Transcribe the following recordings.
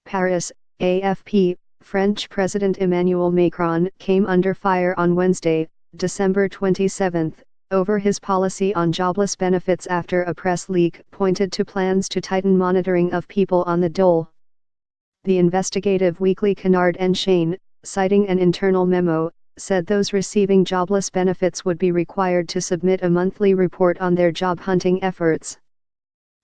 Paris, AFP. French President Emmanuel Macron came under fire on Wednesday, December 27, over his policy on jobless benefits after a press leak pointed to plans to tighten monitoring of people on the dole. The investigative weekly Canard Enchaîné, citing an internal memo, said those receiving jobless benefits would be required to submit a monthly report on their job hunting efforts.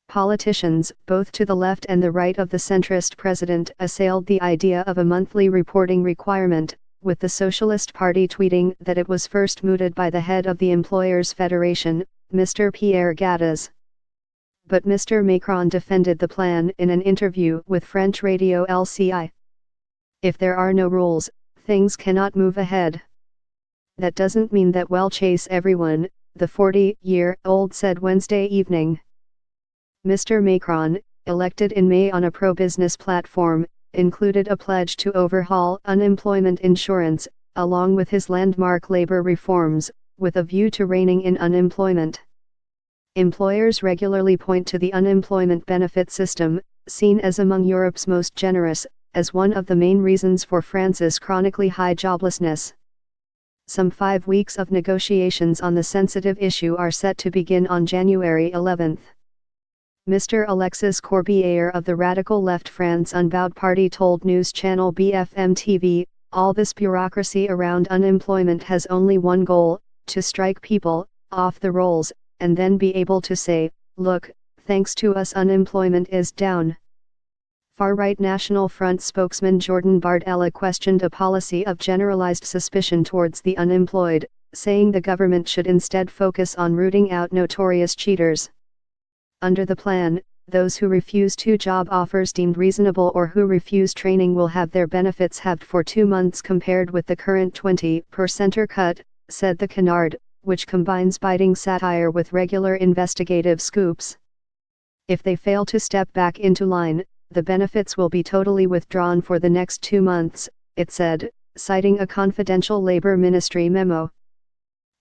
Politicians, both to the left and the right of the centrist president, assailed the idea of a monthly reporting requirement, with the Socialist Party tweeting that it was first mooted by the head of the Employers' Federation, Mr. Pierre Gattaz. But Mr. Macron defended the plan in an interview with French radio LCI. If there are no rules, things cannot move ahead. That doesn't mean that we'll chase everyone, the 40-year-old said Wednesday evening. Mr. Macron, elected in May on a pro-business platform, included a pledge to overhaul unemployment insurance, along with his landmark labor reforms, with a view to reining in unemployment. Employers regularly point to the unemployment benefit system, seen as among Europe's most generous, as one of the main reasons for France's chronically high joblessness. Some 5 weeks of negotiations on the sensitive issue are set to begin on January 11. Mr. Alexis Corbière of the radical left France Unbowed Party told news channel BFM TV, "All this bureaucracy around unemployment has only one goal, to strike people off the rolls, and then be able to say, look, thanks to us unemployment is down." Far-right National Front spokesman Jordan Bardella questioned a policy of generalized suspicion towards the unemployed, saying the government should instead focus on rooting out notorious cheaters. Under the plan, those who refuse 2 job offers deemed reasonable or who refuse training will have their benefits halved for 2 months compared with the current 20% cut, said the Canard, which combines biting satire with regular investigative scoops. If they fail to step back into line, the benefits will be totally withdrawn for the next 2 months, it said, citing a confidential Labour Ministry memo.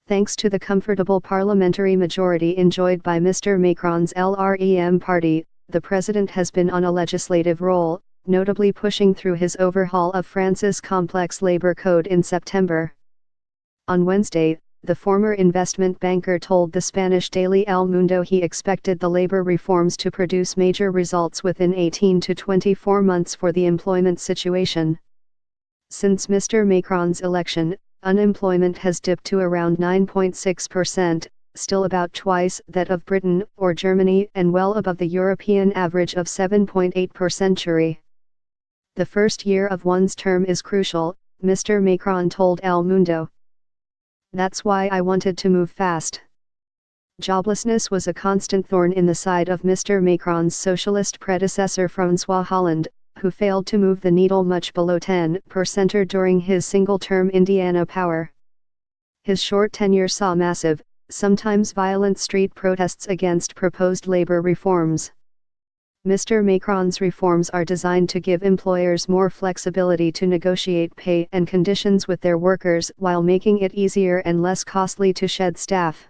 Thanks to the comfortable parliamentary majority enjoyed by Mr. Macron's LREM party, the president has been on a legislative roll, notably pushing through his overhaul of France's complex labor code in September. On Wednesday, the former investment banker told the Spanish daily El Mundo he expected the labor reforms to produce major results within 18 to 24 months for the employment situation. Since Mr. Macron's election, unemployment has dipped to around 9.6%, still about twice that of Britain or Germany and well above the European average of 7.8%. The first year of one's term is crucial, Mr. Macron told El Mundo. That's why I wanted to move fast. Joblessness was a constant thorn in the side of Mr. Macron's socialist predecessor François Hollande, who failed to move the needle much below 10% during his single-term Indiana power. His short tenure saw massive, sometimes violent street protests against proposed labor reforms. Mr. Macron's reforms are designed to give employers more flexibility to negotiate pay and conditions with their workers while making it easier and less costly to shed staff.